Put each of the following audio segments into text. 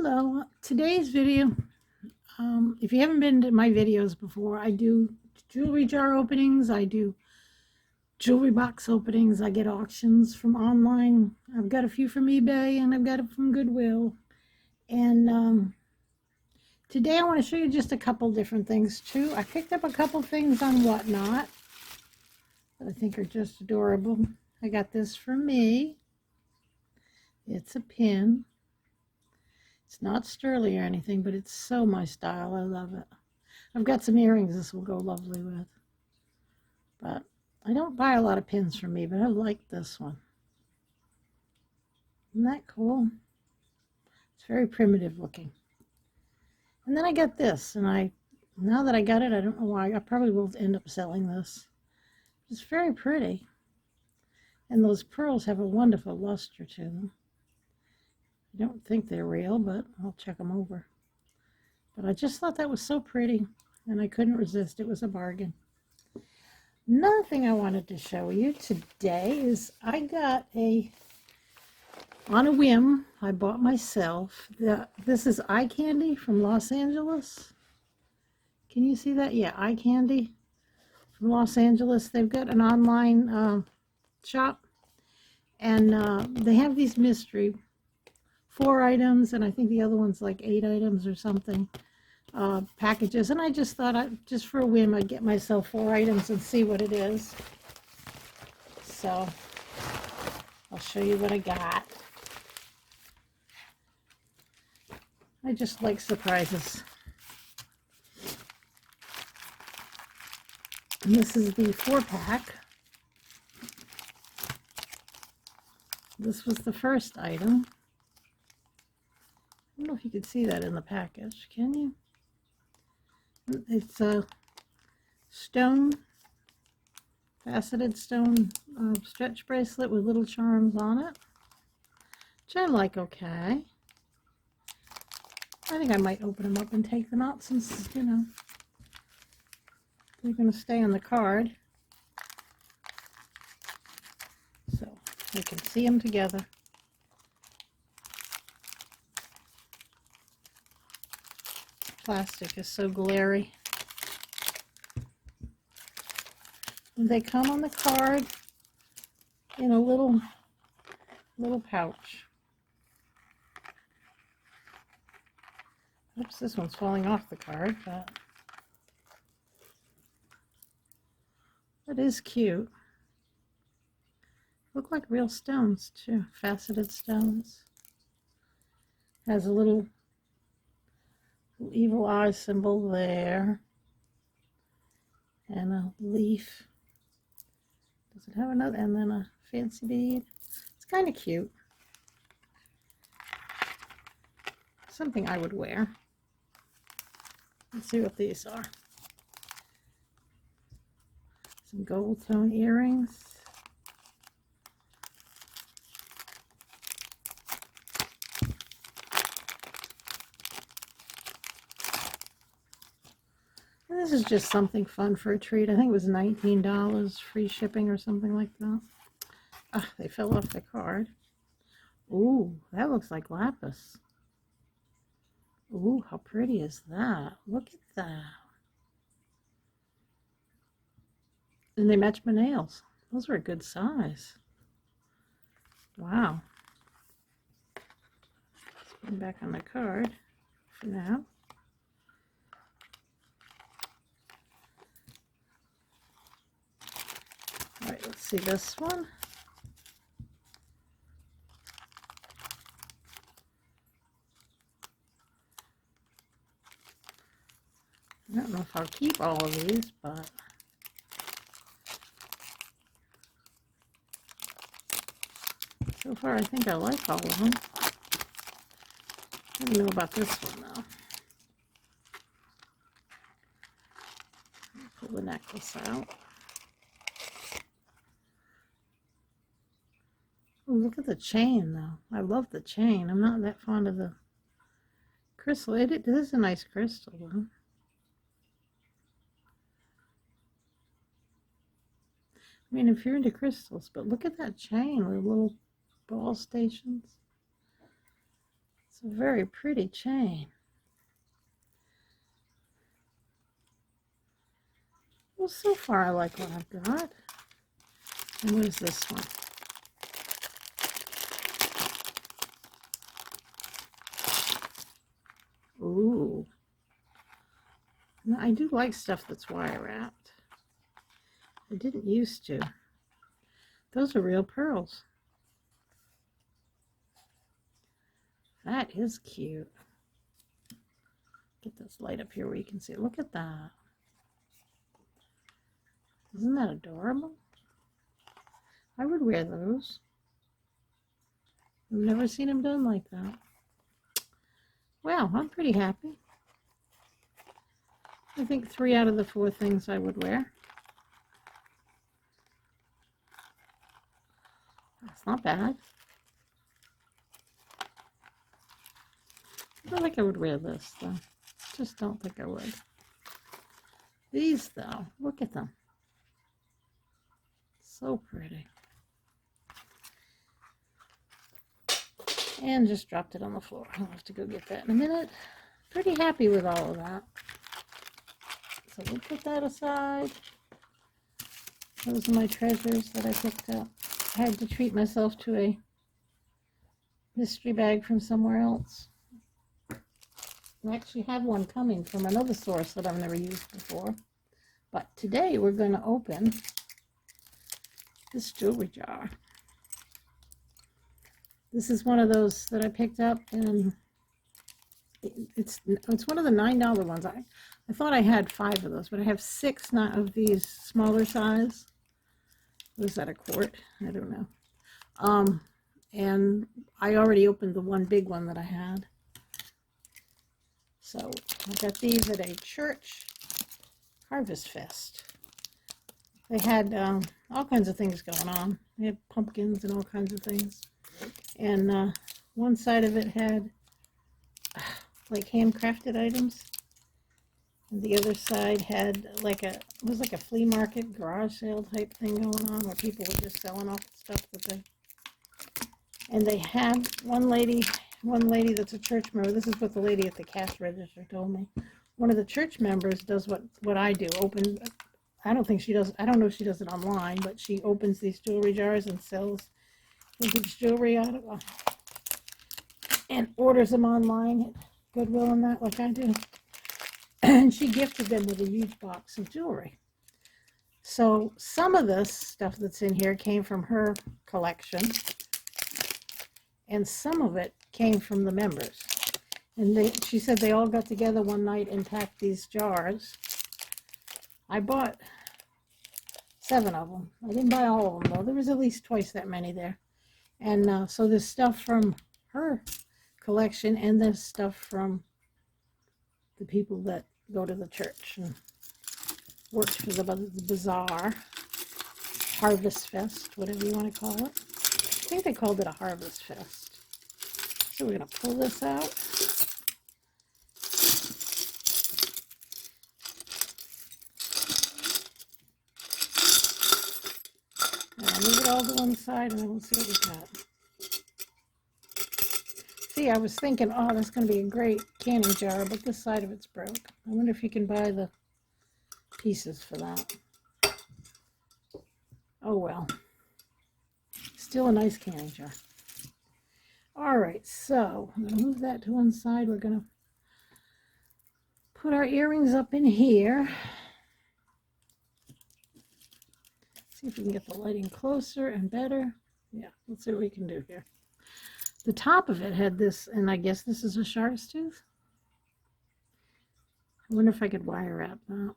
Hello, today's video, if you haven't been to my videos before, I do jewelry jar openings, I do jewelry box openings, I get auctions from online. I've got a few from eBay and I've got it from Goodwill. And today I want to show you just a couple different things too. I picked up a couple things on Whatnot that I think are just adorable. I got this for me. It's a pin. It's not sterling or anything, but it's so my style. I love it. I've got some earrings this will go lovely with. But I don't buy a lot of pins from me, but I like this one. Isn't that cool? It's very primitive looking. And then I got this, and now that I got it, I don't know why. I probably will end up selling this. It's very pretty. And those pearls have a wonderful luster to them. I don't think they're real, but I'll check them over. But I just thought that was so pretty, and I couldn't resist. It was a bargain. Another thing I wanted to show you today is I got on a whim, I bought myself, this is eye candy from Los Angeles. Can you see that? Yeah, eye candy from Los Angeles. They've got an online shop, and they have these mystery 4 items, and I think the other one's like 8 items or something, packages. And I just thought, just for a whim, I'd get myself 4 items and see what it is. So I'll show you what I got. I just like surprises. And this is the 4-pack. This was the first item. I don't know if you can see that in the package, can you? It's a faceted stone stretch bracelet with little charms on it, which I like. Okay. I think I might open them up and take them out since, you know, they're going to stay on the card. So you can see them together. Plastic is so glary. And they come on the card in a little pouch. Oops, this one's falling off the card, but that is cute. Look like real stones too, faceted stones. Has a little evil eye symbol there, and a leaf. Does it have another? And then a fancy bead. It's kind of cute. Something I would wear. Let's see what these are. Some gold tone earrings. And this is just something fun for a treat. I think it was $19, free shipping or something like that. Ah, they fell off the card. Ooh, that looks like lapis. Ooh, how pretty is that? Look at that. And they match my nails. Those are a good size. Wow. Let's put them back on the card for now. All right, let's see this one. I don't know if I'll keep all of these, but so far I think I like all of them. I don't know about this one though. Pull the necklace out. Oh, look at the chain though. I love the chain. I'm not that fond of the crystal. It is a nice crystal though. I mean, if you're into crystals, but look at that chain with little ball stations. It's It's a very pretty chain. Well, so far I like what I've got. And what is this one? Ooh. Now, I do like stuff that's wire wrapped. I didn't used to. Those are real pearls. That is cute. Get this light up here where you can see it. Look at that. Isn't that adorable? I would wear those. I've never seen them done like that. Well, I'm pretty happy. I think 3 out of the 4 things I would wear. That's not bad. I feel like I would wear this, though. Just don't think I would. These, though, look at them. So pretty. And just dropped it on the floor. I'll have to go get that in a minute. Pretty happy with all of that. So we'll put that aside. Those are my treasures that I picked up. I had to treat myself to a mystery bag from somewhere else. I actually have one coming from another source that I've never used before. But today we're going to open this jewelry jar. This is one of those that I picked up, and it's one of the $9 ones. I thought I had 5 of those, but I have 6 of these smaller size. Was that a quart? I don't know. And I already opened the one big one that I had. So I got these at a church harvest fest. They had all kinds of things going on. They had pumpkins and all kinds of things. And one side of it had like handcrafted items. And the other side had it was like a flea market, garage sale type thing going on where people were just selling off the stuff that they, and they had one lady that's a church member. This is what the lady at the cash register told me. One of the church members does what I do, I don't think she does, I don't know if she does it online, but she opens these jewelry jars and sells vintage jewelry out of them and orders them online at Goodwill and that, like I do. And she gifted them with a huge box of jewelry. So some of this stuff that's in here came from her collection, and some of it came from the members. And she said they all got together one night and packed these jars. I bought 7 of them. I didn't buy all of them, though. There was at least twice that many there. And so there's stuff from her collection and there's stuff from the people that go to the church and worked for the bazaar, Harvest Fest, whatever you want to call it. I think they called it a Harvest Fest. So we're going to pull this out. And I'll move it all to one side and then we'll see what we got. See, I was thinking, oh, that's going to be a great canning jar, but this side of it's broke. I wonder if you can buy the pieces for that. Oh, well. Still a nice canning jar. All right, so I'm going to move that to one side. We're going to put our earrings up in here. See if we can get the lighting closer and better. Yeah, let's see what we can do here. The top of it had this, and I guess this is a shark's tooth. I wonder if I could wire wrap that.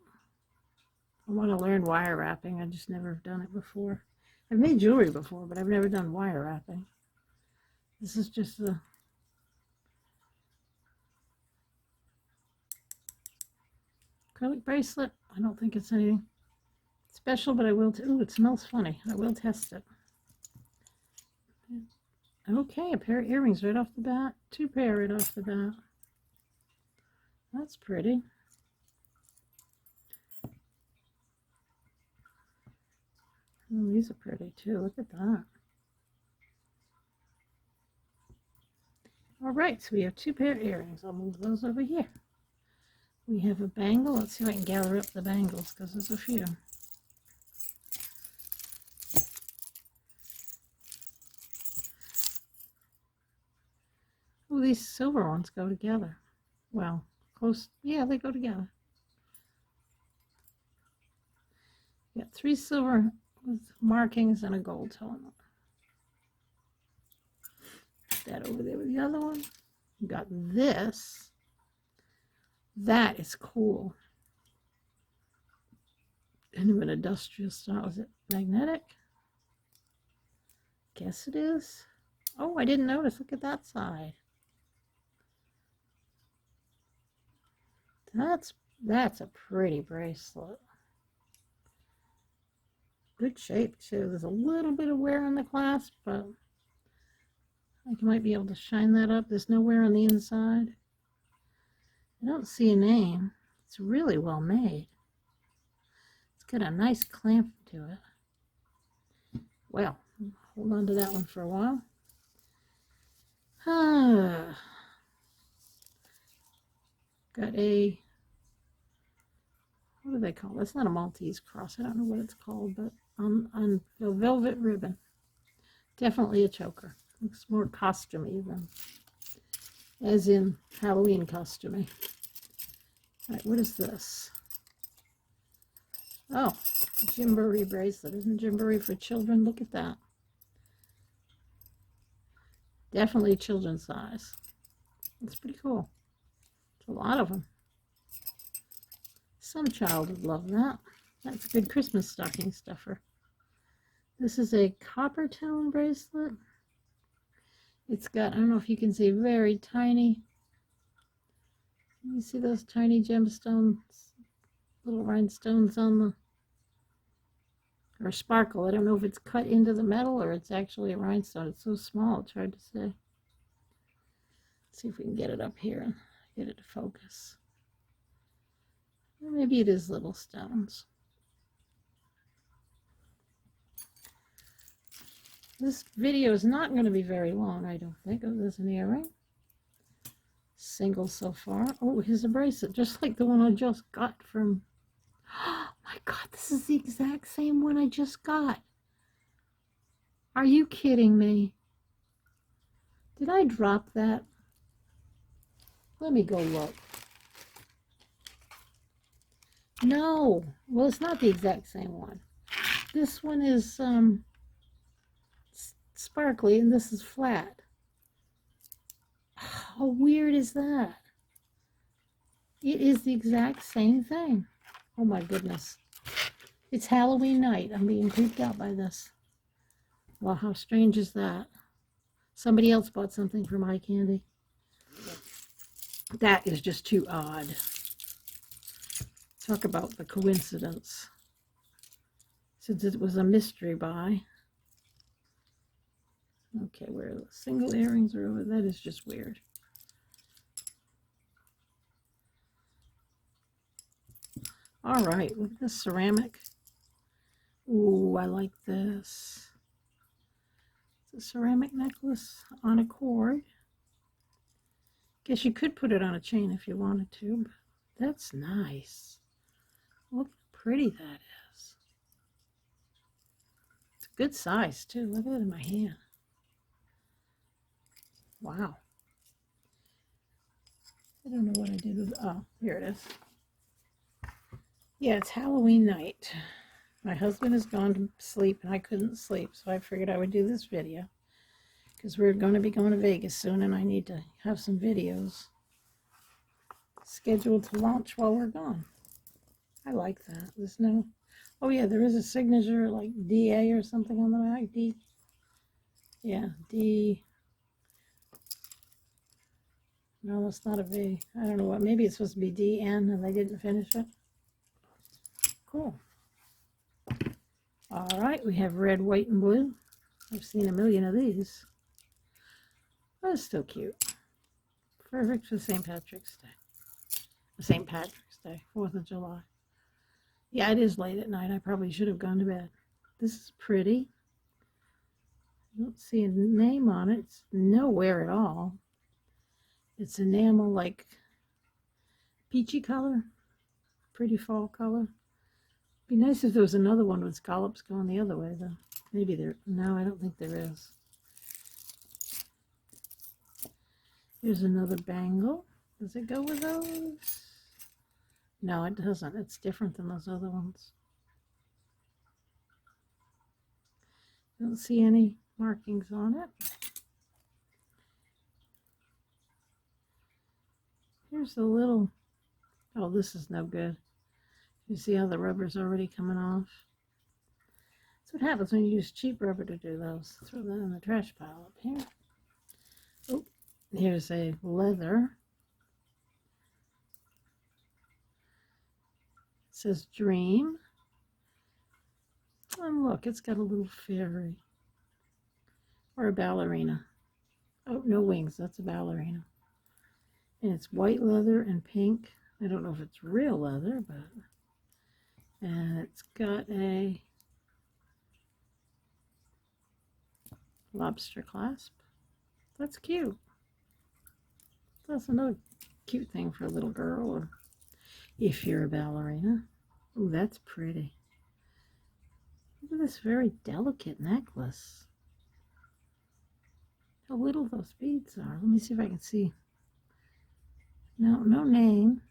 I want to learn wire wrapping. I just never have done it before. I've made jewelry before, but I've never done wire wrapping. This is just the acrylic bracelet. I don't think it's anything special, but I will. Ooh, it smells funny. I will test it. Okay, a pair of earrings right off the bat. 2 pair right off the bat. That's pretty. Oh, these are pretty too. Look at that. All right, so we have 2 pair of earrings. I'll move those over here. We have a bangle. Let's see if I can gather up the bangles because there's a few. Oh, these silver ones go together. Well, close. Yeah, they go together. Got 3 silver with markings and a gold toe on them. Put that over there with the other one. You got this. That is cool. Kind of an industrial style. Is it magnetic? Guess it is. Oh, I didn't notice. Look at that side. That's a pretty bracelet. Good shape too. There's a little bit of wear on the clasp, but I think you might be able to shine that up. There's no wear on the inside. I don't see a name. It's really well made. It's got a nice clamp to it. Well, hold on to that one for a while. Got a, what do they call it? It's not a Maltese cross. I don't know what it's called, but on the velvet ribbon. Definitely a choker. Looks more costumey than, as in Halloween costumey. All right, what is this? Oh, Gymboree bracelet. Isn't Gymboree for children? Look at that. Definitely children's size. That's pretty cool. It's a lot of them. Some child would love that. That's a good Christmas stocking stuffer. This is a copper tone bracelet. It's got, I don't know if you can see, very tiny. You see those tiny gemstones, little rhinestones on the, or sparkle. I don't know if it's cut into the metal or it's actually a rhinestone. It's so small, it's hard to say. Let's see if we can get it up here and get it to focus. Or maybe it is little stones. This video is not going to be very long, I don't think. Oh, there's an earring. Single so far. Oh, here's a bracelet, just like the one I just got from... Oh my God, this is the exact same one I just got. Are you kidding me? Did I drop that? Let me go look. No. Well, it's not the exact same one. This one is sparkly and this is flat. How weird is that? It is the exact same thing. Oh my goodness. It's Halloween night. I'm being creeped out by this. Well, how strange is that? Somebody else bought something from eye candy. That is just too odd. Talk about the coincidence. Since it was a mystery buy. Okay, where the single earrings are over, that is just weird. All right, look at this ceramic. Ooh, I like this. It's a ceramic necklace on a cord. Guess you could put it on a chain if you wanted to, but that's nice. Look how pretty that is. It's a good size too. Look at it in my hand. Wow. I don't know what I did with, oh, here it is. Yeah, it's Halloween night. My husband has gone to sleep and I couldn't sleep, so I figured I would do this video because we're going to be going to Vegas soon and I need to have some videos scheduled to launch while we're gone. I like that. There's no, oh yeah, there is a signature like DA or something on the back. D, yeah, D. No, it's not a V. I don't know what, maybe it's supposed to be DN and they didn't finish it. Cool. All right, we have red, white, and blue. I've seen a million of these. But it's still cute. Perfect for St. Patrick's Day. St. Patrick's Day, 4th of July. Yeah, it is late at night. I probably should have gone to bed. This is pretty. I don't see a name on it. It's nowhere at all. It's enamel, like peachy color, pretty fall color. Be nice if there was another one with scallops going the other way, though. Maybe there, no, I don't think there is. Here's another bangle. Does it go with those? No, it doesn't. It's different than those other ones. Don't see any markings on it. Here's a little, oh, this is no good. You see how the rubber's already coming off? That's what happens when you use cheap rubber to do those. Throw that in the trash pile up here. Oh, here's a leather. It says Dream. And look, it's got a little fairy. Or a ballerina. Oh, no wings, that's a ballerina. And it's white leather and pink. I don't know if it's real leather, but... And it's got a lobster clasp. That's cute. That's another cute thing for a little girl, or if you're a ballerina. Oh, that's pretty. Look at this very delicate necklace. How little those beads are. Let me see if I can see. No, no name.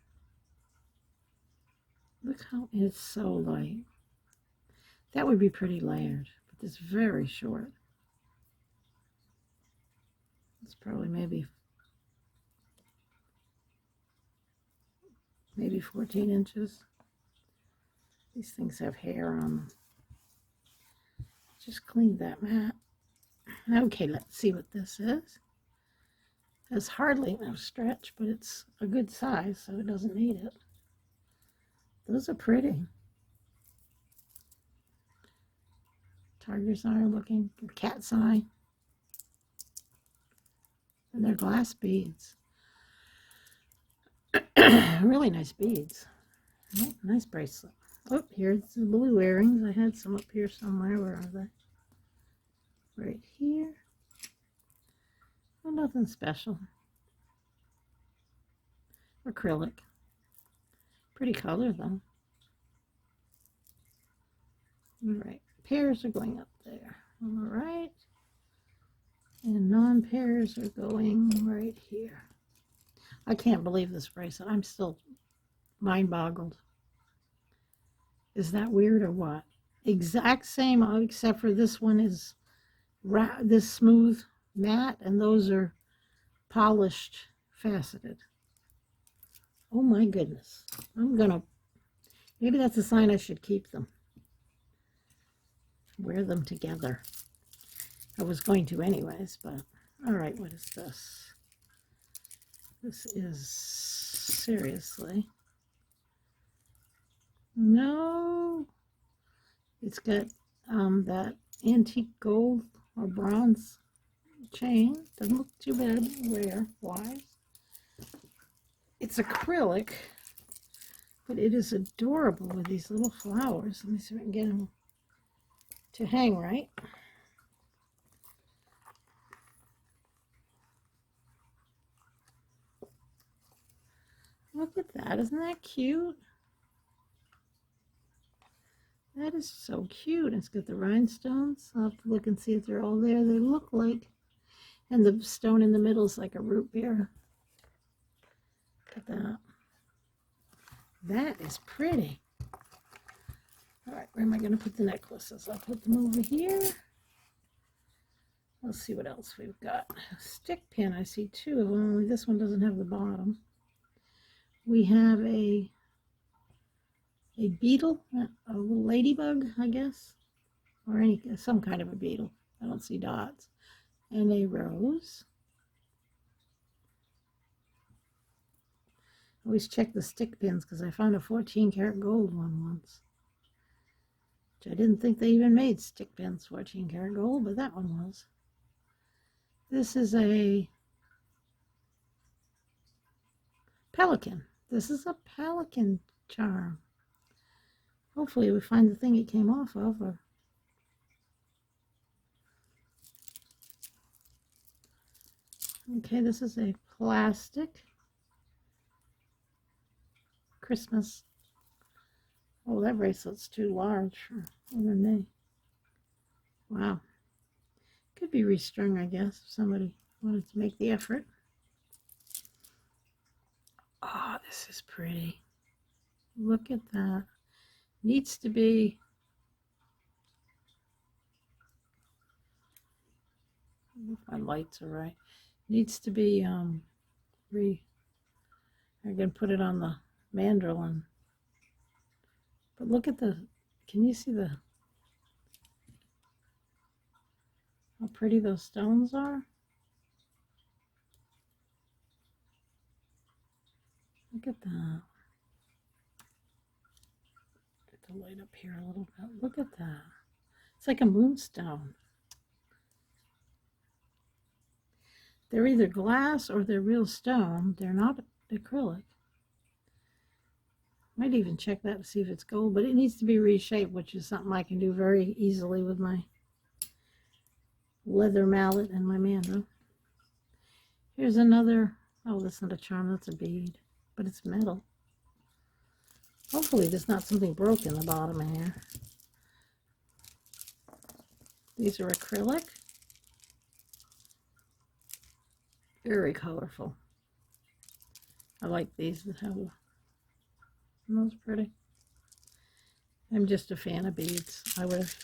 Look how it's so light. That would be pretty layered, but it's very short. It's probably maybe 14 inches. These things have hair on them. Just cleaned that mat. Okay, let's see what this is. There's hardly no stretch, but it's a good size, so it doesn't need it. Those are pretty. Tiger's eye looking, cat's eye. And they're glass beads. Really nice beads. Oh, nice bracelet. Oh, here's the blue earrings. I had some up here somewhere. Where are they? Right here. Oh, nothing special. Acrylic. Pretty color, though. All right. Pairs are going up there. All right. And non-pairs are going right here. I can't believe this bracelet. I'm still mind-boggled. Is that weird or what? Exact same, except for this one is this smooth matte, and those are polished, faceted. Oh my goodness. Maybe that's a sign I should keep them. Wear them together. I was going to anyways, but all right, what is this? This is seriously. No. It's got that antique gold or bronze chain. Doesn't look too bad. Rare. Why? It's acrylic, but it is adorable with these little flowers. Let me see if I can get them to hang right. Look at that. Isn't that cute? That is so cute. It's got the rhinestones. I'll have to look and see if they're all there. They look like, and the stone in the middle is like a root beer. Look at that. That is pretty. All right, where am I going to put the necklaces? I'll put them over here. Let's see what else we've got. A stick pin. I see two of them, only this one doesn't have the bottom. We have a beetle, a little ladybug, I guess, or some kind of a beetle. I don't see dots. And a rose. Always check the stick pins because I found a 14-karat gold one once. Which I didn't think they even made stick pins 14-karat gold, but that one was. This is a pelican. This is a pelican charm. Hopefully we find the thing it came off of. Okay, this is a plastic Christmas. Oh, that bracelet's too large for me. Wow. Could be restrung, I guess, if somebody wanted to make the effort. Oh, this is pretty. Look at that. Needs to be, if my lights are right, needs to be I'm gonna put it on the mandolin. But look at the, can you see how pretty those stones are? Look at that. Get the light up here a little bit. Look at that. It's like a moonstone. They're either glass or they're real stone. They're not acrylic. Might even check that to see if it's gold, but it needs to be reshaped, which is something I can do very easily with my leather mallet and my mandrel. Here's another, oh, that's not a charm, that's a bead, but it's metal. Hopefully there's not something broke in the bottom of here. These are acrylic. Very colorful. I like these that have a, those pretty. I'm just a fan of beads. I would have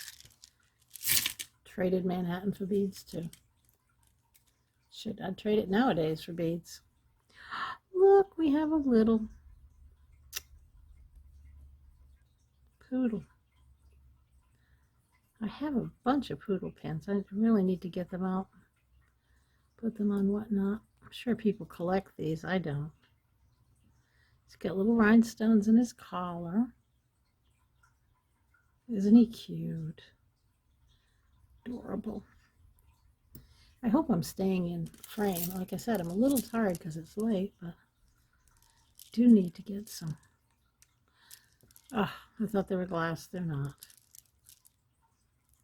traded Manhattan for beads too. I'd trade it nowadays for beads. Look, we have a little poodle. I have a bunch of poodle pins. I really need to get them out, put them on whatnot. I'm sure people collect these. I don't. He's got little rhinestones in his collar. Isn't he cute? Adorable. I hope I'm staying in frame. Like I said, I'm a little tired because it's late, but I do need to get some. Oh, I thought they were glass. They're not.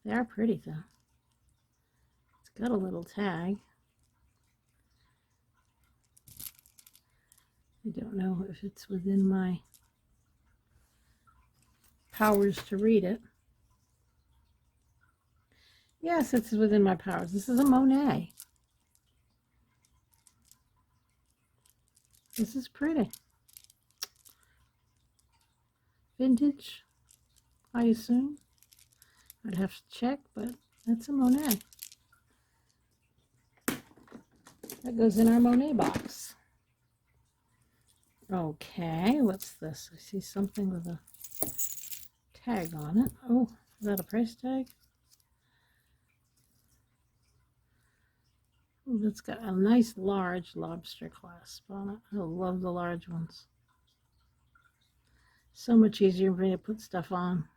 They are pretty though. It's got a little tag. I don't know if it's within my powers to read it. Yes, it's within my powers. This is a Monet. This is pretty. Vintage, I assume. I'd have to check, but that's a Monet. That goes in our Monet box. Okay, what's this? I see something with a tag on it. Oh, is that a price tag? Oh, that's got a nice large lobster clasp on it. I love the large ones. So much easier for me to put stuff on.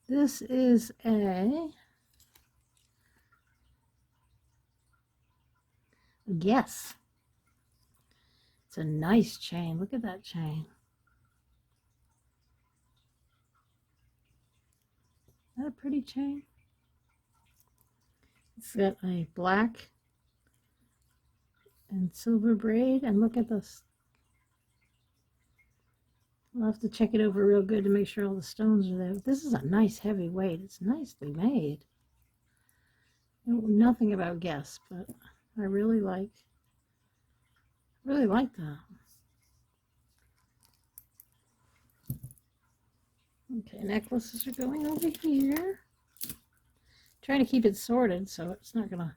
This is a Guess. It's a nice chain. Look at that chain. Is that a pretty chain? It's got a black and silver braid, and look at this. I'll have to check it over real good to make sure all the stones are there. This is a nice heavy weight. It's nicely made. I know nothing about Guess, but I really like that. Okay, necklaces are going over here. Trying to keep it sorted so it's not gonna.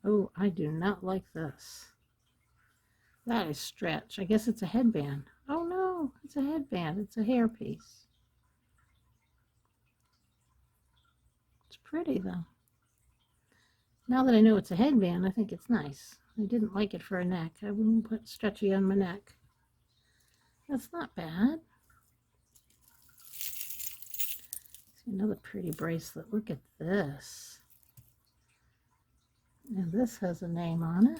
Oh, I do not like this. That is stretch. I guess it's a headband. Oh no, it's a headband. It's a hairpiece. It's pretty though. Now that I know it's a headband, I think it's nice. I didn't like it for a neck. I wouldn't put stretchy on my neck. That's not bad. Another pretty bracelet. Look at this. And this has a name on it.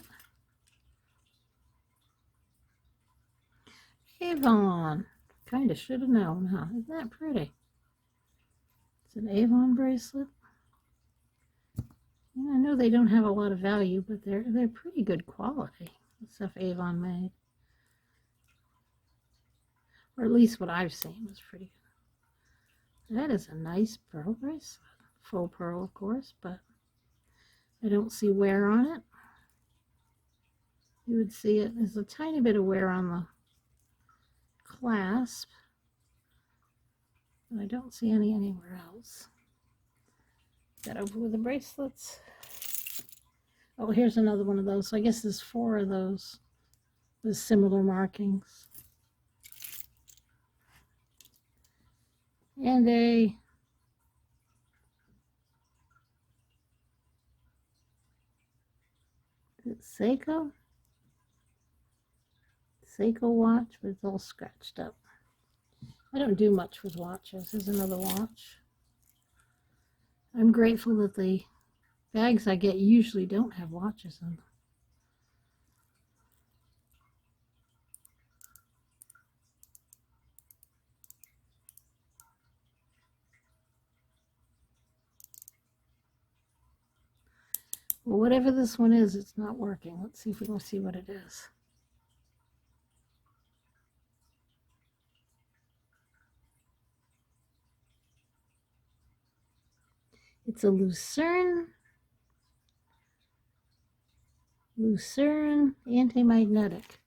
Avon. Kind of should have known, huh? Isn't that pretty? It's an Avon bracelet. And I know they don't have a lot of value, but they're pretty good quality. The stuff Avon made. Or at least what I've seen was pretty good. That is a nice pearl bracelet. Faux pearl, of course, but I don't see wear on it. You would see it. There's a tiny bit of wear on the clasp, but I don't see any anywhere else. Got over with the bracelets. Oh, here's another one of those. So I guess there's 4 of those with similar markings. And a Seiko watch, but it's all scratched up. I don't do much with watches. Here's another watch. I'm grateful that the bags I get usually don't have watches in them. Well, whatever this one is, it's not working. Let's see if we can see what it is. It's a Lucerne anti-magnetic.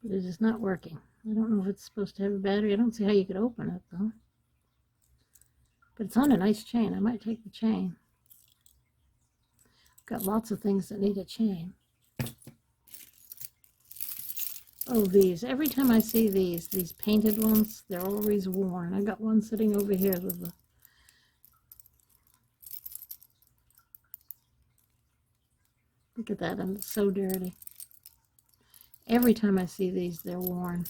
But it is not working. I don't know if it's supposed to have a battery. I don't see how you could open it, though. But it's on a nice chain. I might take the chain. Got lots of things that need a chain. Oh, these. Every time I see these painted ones, they're always worn. I got one sitting over here with the... Look at that, and it's so dirty. Every time I see these, they're worn.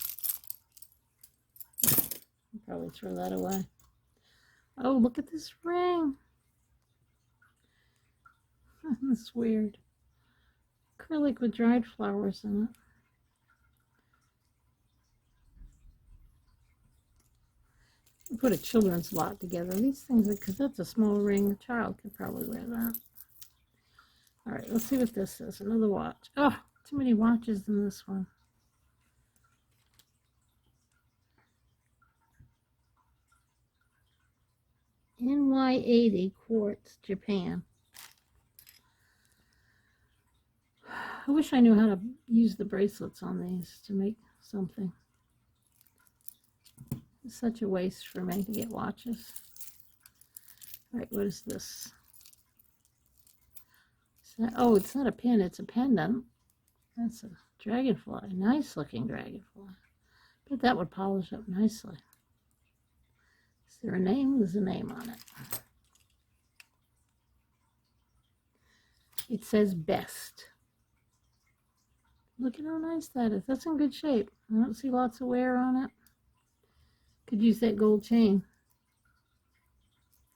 I'll probably throw that away. Oh, look at this ring. That's weird. Acrylic with dried flowers in it. Put a children's lot together. These things, because that's a small ring, a child could probably wear that. All right, let's see what this is. Another watch. Oh, too many watches in this one. NY80 quartz, Japan. I wish I knew how to use the bracelets on these to make something. It's such a waste for me to get watches. All right, what is this? Oh, it's not a pin, it's a pendant. That's a dragonfly. Nice looking dragonfly. Bet that would polish up nicely. Is there a name? There's a name on it. It says best. Look at how nice that is. That's in good shape. I don't see lots of wear on it. Could use that gold chain.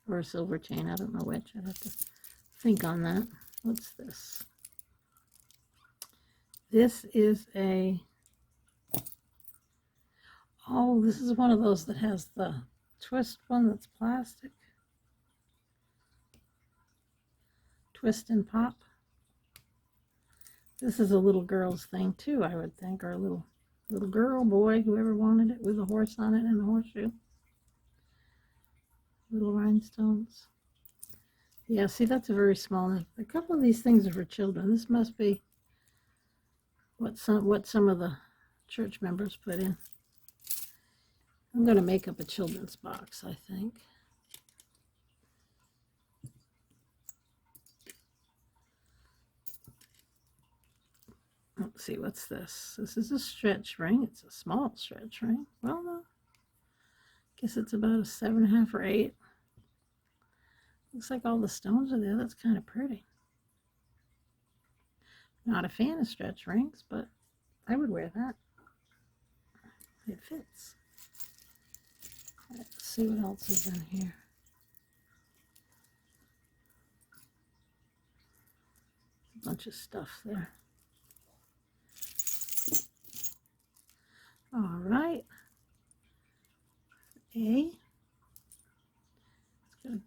Or a silver chain. I don't know which. I'd have to think on that. What's this? This is a... Oh, this is one of those that has the twist one that's plastic. Twist and pop. This is a little girl's thing too, I would think, or a little girl, boy, whoever wanted it, with a horse on it and a horseshoe. Little rhinestones. Yeah, see, that's a very small. A couple of these things are for children. This must be what some of the church members put in. I'm going to make up a children's box, I think. Let's see, what's this? This is a stretch ring. It's a small stretch ring. Well, no. Guess it's about a 7.5 or 8. Looks like all the stones are there. That's kind of pretty. Not a fan of stretch rings, but I would wear that. It fits. Let's see what else is in here. A bunch of stuff there. All right. It's got a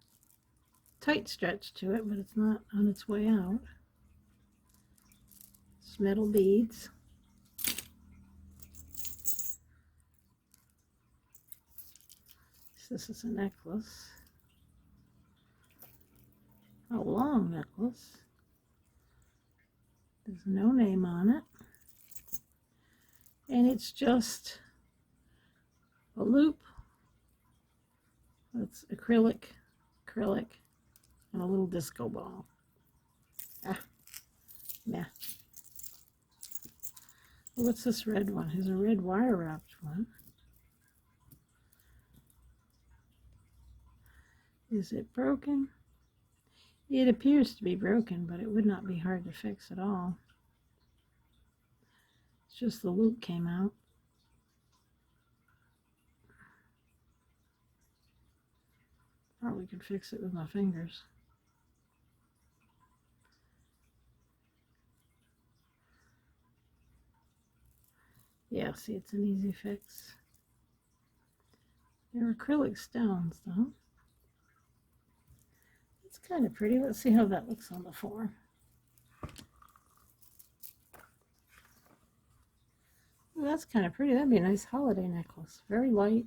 tight stretch to it, but it's not on its way out. It's metal beads. This is a necklace. A long necklace. There's no name on it. And it's just a loop. That's acrylic, and a little disco ball. Ah, nah. What's this red one? Here's a red wire wrapped one. Is it broken? It appears to be broken, but it would not be hard to fix at all. It's just the loop came out. Probably could fix it with my fingers. Yeah, see, it's an easy fix. They're acrylic stones, though. It's kind of pretty. Let's see how that looks on the form. Well, that's kind of pretty. That'd be a nice holiday necklace. Very light.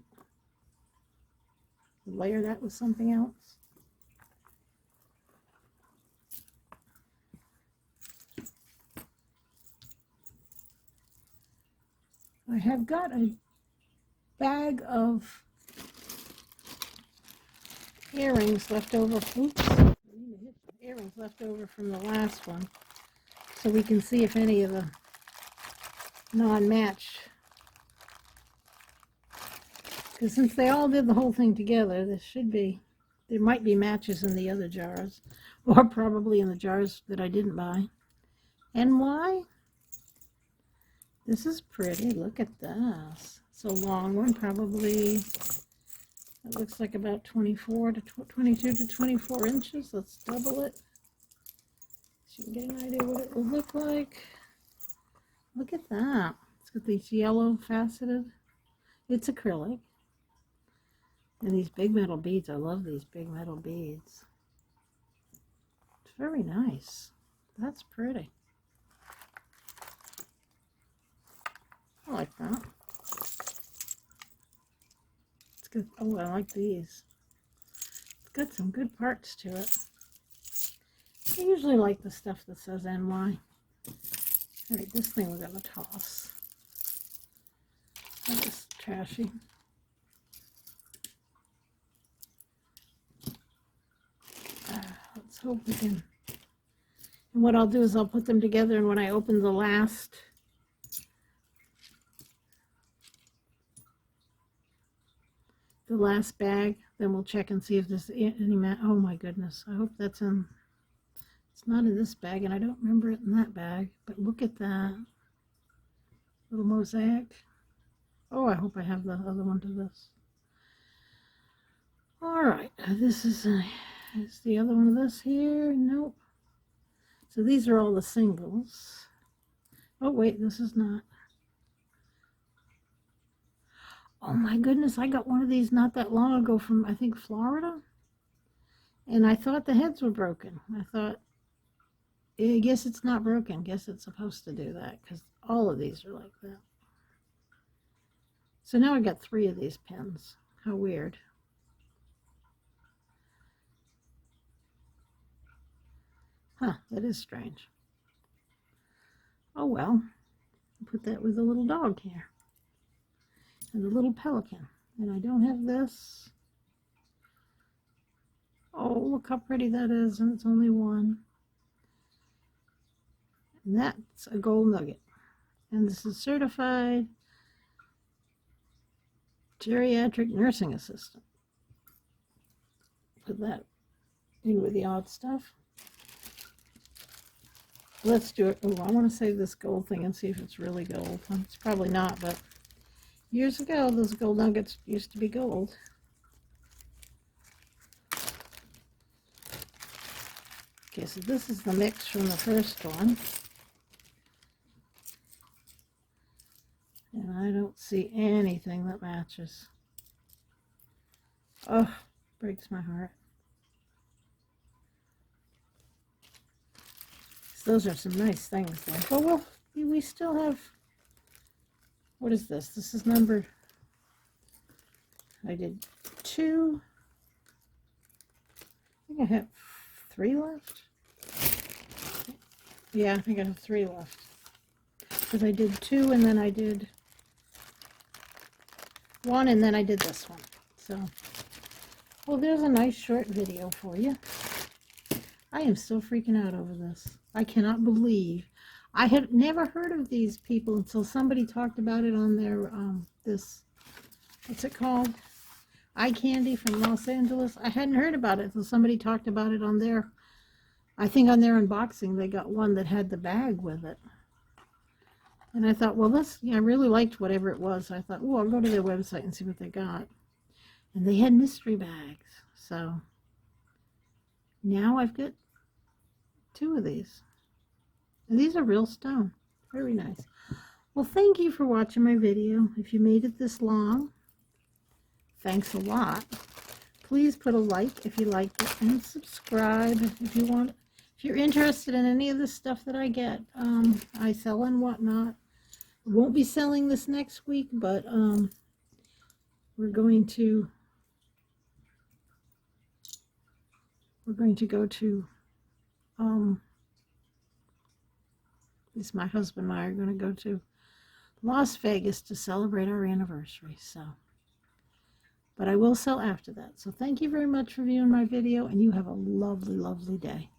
Layer that with something else. I have got a bag of earrings left over. Oops. Earrings left over from the last one. So we can see if any of the non-match. Because since they all did the whole thing together, there might be matches in the other jars. Or probably in the jars that I didn't buy. And why? This is pretty. Look at this. It's a long one, probably, it looks like about 22 to 24 inches. Let's double it so you can get an idea what it will look like. Look at that. It's got these yellow faceted. It's acrylic. And these big metal beads. I love these big metal beads. It's very nice. That's pretty. I like that. It's good. Oh, I like these. It's got some good parts to it. I usually like the stuff that says NY. Alright, this thing we're going to toss. That is trashy. Let's hope we can. And what I'll do is I'll put them together, and when I open the last bag, then we'll check and see if there's any oh my goodness, I hope that's in. It's not in this bag, and I don't remember it in that bag, but look at that little mosaic. Oh, I hope I have the other one to this. All right, this is the other one of this here. Nope. So these are all the singles. Oh wait, this is not. Oh my goodness, I got one of these not that long ago from, I think, Florida. And I thought the heads were broken. I thought, I guess it's not broken. I guess it's supposed to do that because all of these are like that. So now I got 3 of these pins. How weird. Huh, that is strange. Oh well, put that with the little dog here. And the little pelican. And I don't have this. Oh, look how pretty that is, and it's only one. And that's a gold nugget. And this is certified geriatric nursing assistant. Put that in with the odd stuff. Let's do it. Oh, I want to save this gold thing and see if it's really gold. It's probably not, but years ago, those gold nuggets used to be gold. Okay, so this is the mix from the first one. And I don't see anything that matches. Oh, breaks my heart. So those are some nice things there. But we still have, what is this? This is number, I did 2. I think I have 3 left. Yeah, I think I have 3 left. Because I did 2 and then I did 1 and then I did this one. So, well, there's a nice short video for you. I am still freaking out over this. I cannot believe. I had never heard of these people until somebody talked about it on their, this, what's it called? Eye Candy from Los Angeles. I hadn't heard about it until somebody talked about it on their, I think on their unboxing, they got one that had the bag with it. And I thought, well, this, I really liked whatever it was. I thought, oh, I'll go to their website and see what they got. And they had mystery bags. So now I've got 2 of these. And these are real stone. Very nice. Well, thank you for watching my video. If you made it this long, thanks a lot. Please put a like if you liked it and subscribe if you want. If you're interested in any of the stuff that I get, I sell and whatnot. I won't be selling this next week, but we're going to go to at least my husband and I are going to go to Las Vegas to celebrate our anniversary. So, but I will sell after that. So thank you very much for viewing my video, and you have a lovely, lovely day.